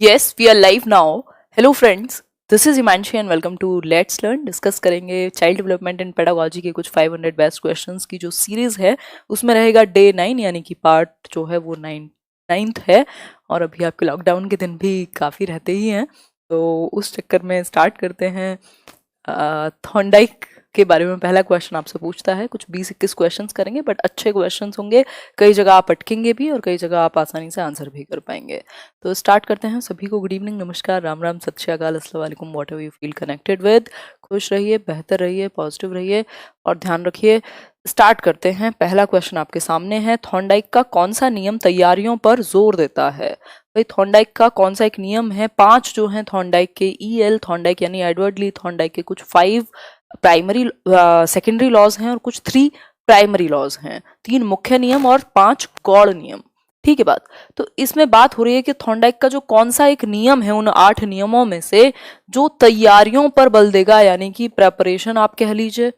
Yes, we are live now. Hello friends, this is Himanshi and welcome to Let's Learn. Discuss करेंगे child development and pedagogy के कुछ 500 best questions की जो series है उसमें रहेगा डे 9 यानी कि पार्ट जो है वो 9th है। और अभी आपके लॉकडाउन के दिन भी काफ़ी रहते ही हैं, तो उस चक्कर में स्टार्ट करते हैं। थॉर्नडाइक के बारे में पहला क्वेश्चन आपसे पूछता है। कुछ 20-21 क्वेश्चंस करेंगे बट अच्छे क्वेश्चंस होंगे, कई जगह आप अटकेंगे भी और कई जगह आप आसानी से आंसर भी कर पाएंगे। तो स्टार्ट करते हैं। सभी को गुड इवनिंग, नमस्कार, राम राम, सत श्री अकाल, अस्सलाम वालेकुम, whatever you feel connected with. खुश रहिए, बेहतर रहिए, पॉजिटिव रहिए और ध्यान रखिए। स्टार्ट करते हैं। पहला क्वेश्चन आपके सामने है, थॉर्नडाइक का कौन सा नियम तैयारियों पर जोर देता है? भाई थॉर्नडाइक का कौन सा एक नियम है? 5 जो हैं थॉर्नडाइक के, EL थॉर्नडाइक यानी एडवर्ड ली थॉर्नडाइक के कुछ 5 प्राइमरी सेकेंडरी लॉज हैं और कुछ 3 प्राइमरी लॉज हैं। 3 मुख्य नियम और 5 गौड़ नियम। ठीक है बात। तो इसमें बात हो रही है कि थॉर्नडाइक का जो कौन सा एक नियम है उन 8 नियमों में से जो तैयारियों पर बल देगा, यानी कि प्रेपरेशन आप कह लीजिए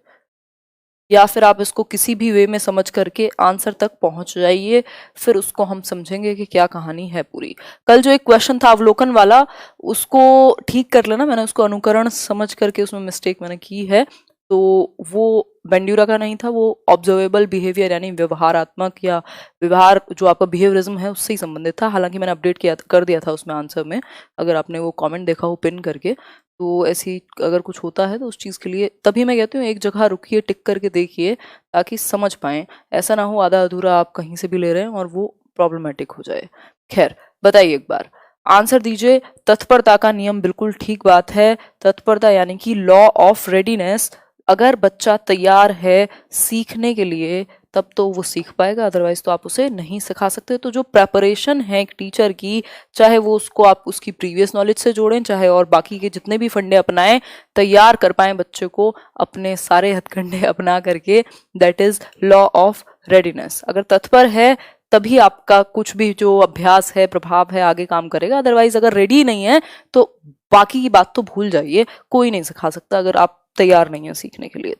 या फिर आप इसको किसी भी वे में समझ करके आंसर तक पहुंच जाइए, फिर उसको हम समझेंगे कि क्या कहानी है पूरी। कल जो एक क्वेश्चन था अवलोकन वाला, उसको ठीक कर लेना, मैंने उसको अनुकरण समझ करके उसमें मिस्टेक मैंने की है, तो वो बेंड्यूरा का नहीं था, वो ऑब्जर्वेबल बिहेवियर यानी व्यवहारात्मक या व्यवहार जो आपका बिहेवियरिज्म है उससे ही संबंधित था। हालांकि मैंने अपडेट कर दिया था उसमें आंसर में, अगर आपने वो कमेंट देखा हो पिन करके। तो ऐसी अगर कुछ होता है तो उस चीज़ के लिए तभी मैं कहती हूँ एक जगह रुकिए, टिक करके देखिए ताकि समझ पाएँ। ऐसा ना हो आधा अधूरा आप कहीं से भी ले रहे हैं और वो प्रॉब्लमेटिक हो जाए। खैर बताइए, एक बार आंसर दीजिए। तत्परता का नियम, बिल्कुल ठीक बात है। तत्परता यानी कि लॉ ऑफ रेडीनेस। अगर बच्चा तैयार है सीखने के लिए तब तो वो सीख पाएगा, अदरवाइज तो आप उसे नहीं सिखा सकते। तो जो प्रेपरेशन है एक टीचर की, चाहे वो उसको आप उसकी प्रीवियस नॉलेज से जोड़ें, चाहे और बाकी के जितने भी फंडे अपनाएं, तैयार कर पाएं बच्चे को अपने सारे हथकंडे अपना करके, that is law of readiness. अगर तत्पर है तभी आपका कुछ भी जो अभ्यास है, प्रभाव है, आगे काम करेगा। अदरवाइज अगर रेडी नहीं है तो बाकी की बात तो भूल जाइए, कोई नहीं सिखा सकता अगर आप तैयार नहीं है सीखने के लिए।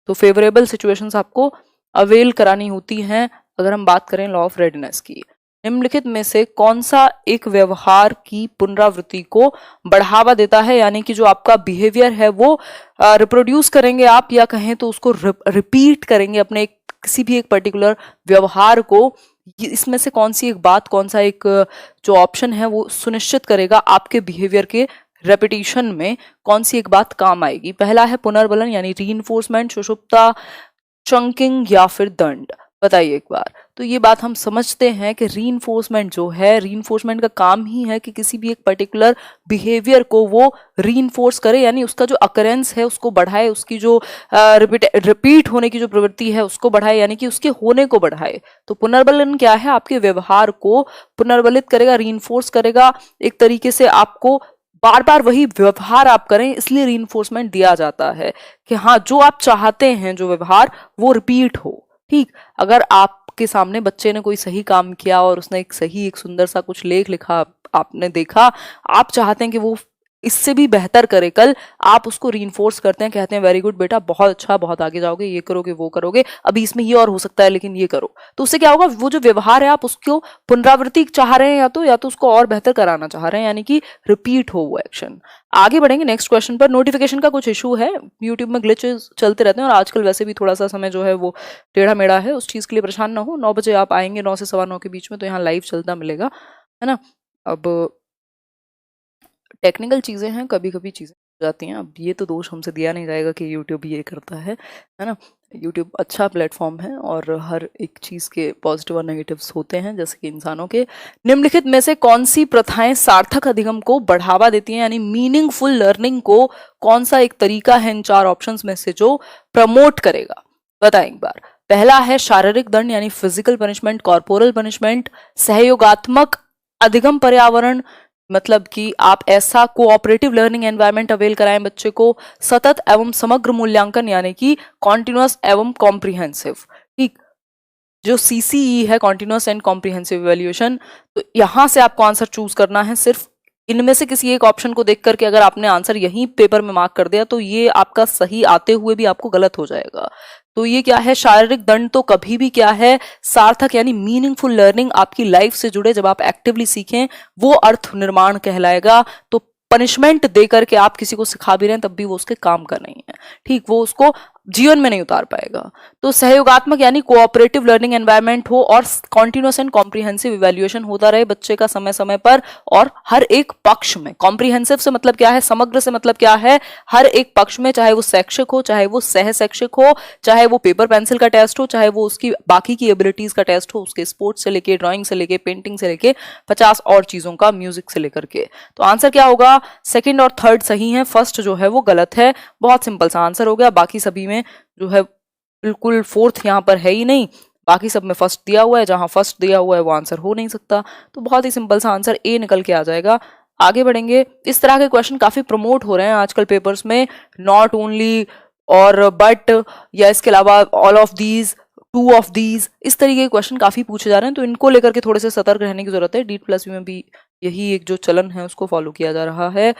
तो फेवरेबल सिचुएशंस आपको अवेल करानी होती हैं। अगर हम बात करें लॉ ऑफ रेडीनेस की, निम्नलिखित में से कौन सा एक व्यवहार की पुनरावृत्ति को बढ़ावा देता है, यानी कि जो आपका बिहेवियर है वो रिप्रोड्यूस करेंगे आप, या कहें तो उसको रिपीट करेंगे अपने किसी भी एक पर्टिकुलर व्यवहार को। इसमें से कौन सी एक बात, कौन सा एक जो ऑप्शन है वो सुनिश्चित करेगा आपके बिहेवियर के रेपिटेशन में कौन सी एक बात काम आएगी? पहला है पुनर्बलन यानी रीइंफोर्समेंट, सुषुप्ता, चंकिंग या फिर दंड। बताइए एक बार। तो ये बात हम समझते हैं कि रीइंफोर्समेंट जो है, रीइंफोर्समेंट का काम ही है कि किसी भी एक पर्टिकुलर बिहेवियर को वो रीइंफोर्स करे, यानी उसका जो अकरेंस है उसको बढ़ाए, उसकी जो रिपीट होने की जो प्रवृत्ति है उसको बढ़ाए, यानी कि उसके होने को बढ़ाए। तो पुनर्बलन क्या है? आपके व्यवहार को पुनर्बलित करेगा, रीइंफोर्स करेगा, एक तरीके से आपको बार बार वही व्यवहार आप करें, इसलिए रीइंफोर्समेंट दिया जाता है कि हाँ जो आप चाहते हैं जो व्यवहार वो रिपीट हो। ठीक, अगर आपके सामने बच्चे ने कोई सही काम किया और उसने एक सुंदर सा कुछ लेख लिखा, आपने देखा, आप चाहते हैं कि वो इससे भी बेहतर करे कल, आप उसको रीइंफोर्स करते हैं, कहते हैं वेरी गुड बेटा, बहुत अच्छा, बहुत आगे जाओगे, ये करोगे वो करोगे, अभी इसमें ये और हो सकता है लेकिन ये करो। तो उससे क्या होगा, वो जो व्यवहार है आप उसको पुनरावृत्ति चाह रहे हैं या तो उसको और बेहतर कराना चाह रहे हैं, यानी कि रिपीट हो वो एक्शन। आगे बढ़ेंगे नेक्स्ट क्वेश्चन पर। नोटिफिकेशन का कुछ इशू है, यूट्यूब में ग्लिचेस चलते रहते हैं और आजकल वैसे भी थोड़ा सा समय जो है वो टेढ़ा मेढ़ा है, उस चीज़ के लिए परेशान ना हो। 9 बजे आप आएंगे, 9 से 9:15 के बीच में, तो यहाँ लाइव चलता मिलेगा, है ना। अब टेक्निकल चीज़ें हैं, कभी कभी चीज़ें हो जाती हैं। अब ये तो दोष हमसे दिया नहीं जाएगा कि यूट्यूब ये करता है ना। यूट्यूब अच्छा प्लेटफॉर्म है और हर एक चीज़ के पॉजिटिव और नेगेटिव्स होते हैं, जैसे कि इंसानों के। निम्नलिखित में से कौन सी प्रथाएं सार्थक अधिगम को बढ़ावा देती हैं, यानी मीनिंगफुल लर्निंग को कौन सा एक तरीका है इन 4 ऑप्शंस में से जो प्रमोट करेगा? बताएं एक बार। पहला है शारीरिक दंड यानी फिजिकल पनिशमेंट, कॉर्पोरल पनिशमेंट, सहयोगात्मक अधिगम पर्यावरण, मतलब कि आप ऐसा कोऑपरेटिव लर्निंग एनवायरनमेंट अवेल कराएं बच्चे को, सतत एवं समग्र मूल्यांकन यानी कि कॉन्टिन्यूअस एवं कॉम्प्रिहेंसिव। ठीक, जो CCE है, कॉन्टिन्यूअस एंड कॉम्प्रिहेंसिव इवैल्यूएशन, तो यहां से आपको आंसर चूज करना है। सिर्फ इनमें से किसी एक ऑप्शन को देख करके अगर आपने आंसर यहीं पेपर में मार्क कर दिया तो ये आपका सही आते हुए भी आपको गलत हो जाएगा, तो ये क्या है, शारीरिक दंड तो कभी भी क्या है, सार्थक यानी मीनिंगफुल लर्निंग, आपकी लाइफ से जुड़े जब आप एक्टिवली सीखें वो अर्थ निर्माण कहलाएगा। तो पनिशमेंट दे करके आप किसी को सिखा भी रहे हैं तब भी वो उसके काम का नहीं है, ठीक, वो उसको जीवन में नहीं उतार पाएगा। तो सहयोगात्मक यानी कोऑपरेटिव लर्निंग एनवायरनमेंट हो और कॉन्टिन्यूअस एंड कॉम्प्रिहेंसिव इवैल्यूएशन होता रहे बच्चे का समय समय पर और हर एक पक्ष में। कॉम्प्रिहेंसिव से मतलब क्या है, समग्र से मतलब क्या है, हर एक पक्ष में, चाहे वो शैक्षिक हो, चाहे वो सह शैक्षिक हो, चाहे वो पेपर पेंसिल का टेस्ट हो, चाहे वो उसकी बाकी की एबिलिटीज का टेस्ट हो, उसके स्पोर्ट्स से लेके, ड्राइंग से लेके, पेंटिंग से लेके 50 और चीजों का, म्यूजिक से लेकर के। तो आंसर क्या होगा, सेकंड और थर्ड सही है, फर्स्ट जो है वो गलत है। बहुत सिंपल सा आंसर हो गया, बाकी सभी में जो है बिल्कुल फोर्थ यहाँ पर है ही नहीं, बाकी सब में फर्स्ट दिया हुआ है, जहां फर्स्ट दिया हुआ है वो आंसर हो नहीं सकता। तो बहुत ही सिंपल सा आंसर ए निकल के आ जाएगा। आगे बढ़ेंगे, इस तरह के क्वेश्चन काफी प्रमोट हो रहे हैं आजकल पेपर्स में, नॉट ओनली और बट, या इसके अलावा all of these, two of these, इस तरीके के क्वेश्चन काफी पूछे जा रहे हैं। तो इनको लेकर के थोड़े से सतर्क रहने की जरूरत है। DEET+B में भी यही एक जो चलन है उसको फॉलो किया जा रहा है।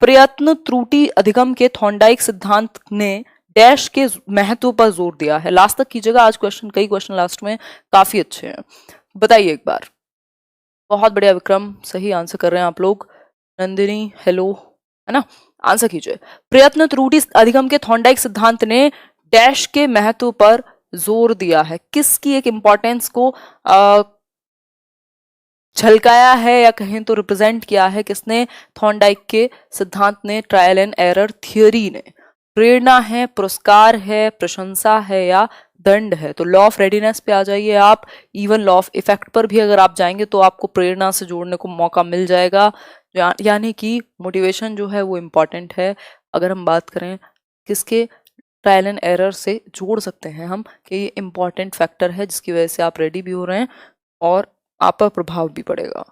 प्रयत्न त्रुटि अधिगम के थॉर्नडाइक सिद्धांत ने डैश के महत्व पर जोर दिया है। लास्ट तक कीजिएगा, आज क्वेश्चन, कई क्वेश्चन लास्ट में काफी अच्छे हैं। बताइए एक बार। बहुत बढ़िया विक्रम, सही आंसर कर रहे हैं आप लोग। नंदिनी हेलो, है ना, आंसर कीजिए। प्रयत्न त्रुटि अधिगम के थॉर्नडाइक सिद्धांत ने डैश के महत्व पर जोर दिया है। किसकी एक इंपॉर्टेंस को झलकाया है या कहें तो रिप्रेजेंट किया है किसने, थॉर्नडाइक के सिद्धांत ने, ट्रायल एंड एरर थियोरी ने। प्रेरणा है, पुरस्कार है, प्रशंसा है या दंड है। तो लॉ ऑफ रेडीनेस पे आ जाइए आप, इवन लॉ ऑफ इफेक्ट पर भी अगर आप जाएंगे तो आपको प्रेरणा से जोड़ने को मौका मिल जाएगा। यानी कि मोटिवेशन जो है वो इम्पॉर्टेंट है। अगर हम बात करें किसके, ट्रायल एंड एरर से जोड़ सकते हैं हम कि ये इम्पॉर्टेंट फैक्टर है जिसकी वजह से आप रेडी भी हो रहे हैं और आप पर प्रभाव भी पड़ेगा।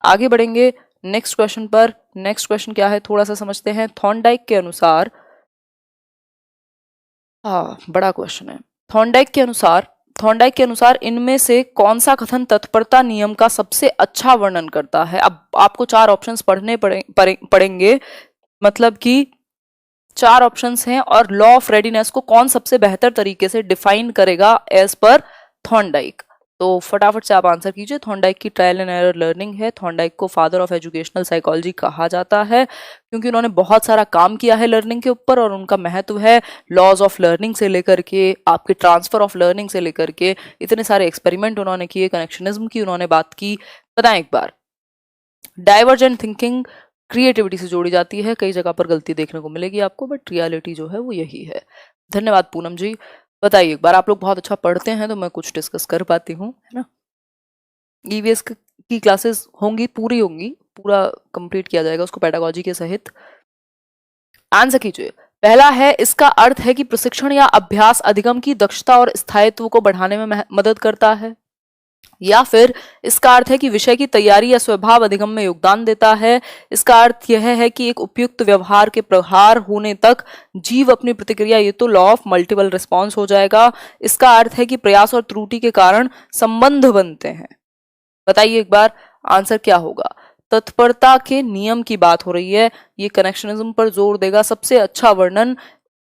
आगे बढ़ेंगे नेक्स्ट क्वेश्चन पर। नेक्स्ट क्वेश्चन क्या है, थोड़ा सा समझते हैं। थॉर्नडाइक के अनुसार, हाँ बड़ा क्वेश्चन है। थॉर्नडाइक के अनुसार इनमें से कौन सा कथन तत्परता नियम का सबसे अच्छा वर्णन करता है। अब आपको 4 ऑप्शंस पढ़ने पड़ेंगे, मतलब कि 4 ऑप्शंस हैं और लॉ ऑफ रेडीनेस को कौन सबसे बेहतर तरीके से डिफाइन करेगा एज पर थॉर्नडाइक। तो फटाफट से आप आंसर कीजिए। थॉर्नडाइक की ट्रायल एंड एरर लर्निंग है। थॉर्नडाइक को फादर ऑफ एजुकेशनल साइकोलॉजी कहा जाता है क्योंकि उन्होंने बहुत सारा काम किया है लर्निंग के ऊपर और उनका महत्व है लॉज ऑफ लर्निंग से लेकर के आपके ट्रांसफर ऑफ लर्निंग से लेकर के इतने सारे एक्सपेरिमेंट उन्होंने किए, कनेक्शनिज्म की उन्होंने बात की। बताएं एक बार। डाइवर्जेंट थिंकिंग क्रिएटिविटी से जोड़ी जाती है, कई जगह पर गलती देखने को मिलेगी आपको, बट रियलिटी जो है वो यही है। धन्यवाद पूनम जी। बताइए एक बार, आप लोग बहुत अच्छा पढ़ते हैं तो मैं कुछ डिस्कस कर पाती हूँ, है ना। EVS की क्लासेस होंगी, पूरी होंगी, पूरा कंप्लीट किया जाएगा उसको पेडागोजी के सहित। आंसर कीजिए। पहला है, इसका अर्थ है कि प्रशिक्षण या अभ्यास अधिगम की दक्षता और स्थायित्व को बढ़ाने में मदद करता है, या फिर इसका अर्थ है कि विषय की तैयारी या स्वभाव अधिगम में योगदान देता है। इसका अर्थ यह है कि एक उपयुक्त व्यवहार के प्रहार होने तक जीव अपनी प्रतिक्रिया, ये तो लॉ ऑफ मल्टीपल रिस्पॉन्स हो जाएगा। इसका अर्थ है कि प्रयास और त्रुटि के कारण संबंध बनते हैं। बताइए एक बार आंसर क्या होगा। तत्परता के नियम की बात हो रही है, ये कनेक्शनिज्म पर जोर देगा, सबसे अच्छा वर्णन।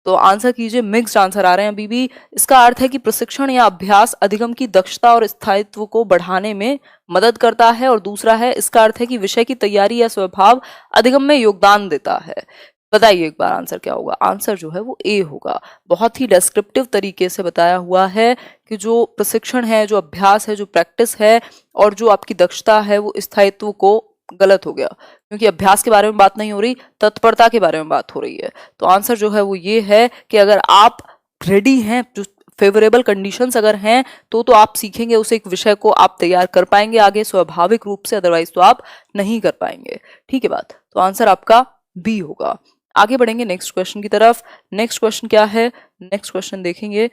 तो आंसर कीजिए, मिक्स्ड आंसर आ रहे हैं अभी भी। इसका अर्थ है कि प्रशिक्षण या अभ्यास अधिगम की दक्षता और स्थायित्व को बढ़ाने में मदद करता है, और दूसरा है इसका अर्थ है कि विषय की तैयारी या स्वभाव अधिगम में योगदान देता है। बताइए एक बार आंसर क्या होगा। आंसर जो है वो ए होगा। बहुत ही डिस्क्रिप्टिव तरीके से बताया हुआ है कि जो प्रशिक्षण है, जो अभ्यास है, जो प्रैक्टिस है और जो आपकी दक्षता है वो स्थायित्व को, गलत हो गया क्योंकि अभ्यास के बारे में बात नहीं हो रही, तत्परता के बारे में बात हो रही है। तो आंसर जो है वो ये है कि अगर आप रेडी हैं, जो फेवरेबल कंडीशंस अगर हैं तो आप सीखेंगे उस एक विषय को, आप तैयार कर पाएंगे आगे स्वाभाविक रूप से, अदरवाइज तो आप नहीं कर पाएंगे। ठीक है बात। तो आंसर आपका बी होगा। आगे बढ़ेंगे नेक्स्ट क्वेश्चन की तरफ। नेक्स्ट क्वेश्चन क्या है, नेक्स्ट क्वेश्चन देखेंगे।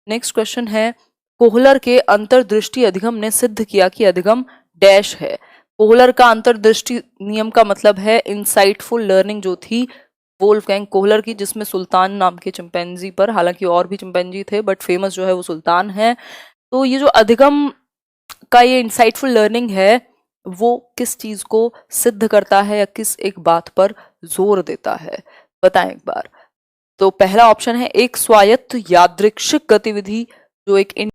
नेक्स्ट क्वेश्चन है, कोहलर के अंतर्दृष्टि अधिगम ने सिद्ध किया कि अधिगम डैश है। कोहलर का अंतर्दृष्टि नियम का मतलब है इंसाइटफुल लर्निंग जो थी वोल्फगैंग कोहलर की, जिसमें सुल्तान नाम के चिंपैंजी पर, हालांकि और भी चिंपैंजी थे बट फेमस जो है वो सुल्तान है। तो ये जो अधिगम का ये इंसाइटफुल लर्निंग है वो किस चीज को सिद्ध करता है या किस एक बात पर जोर देता है, बताएं एक बार। तो पहला ऑप्शन है एक स्वायत्त यादृच्छिक गतिविधि जो एक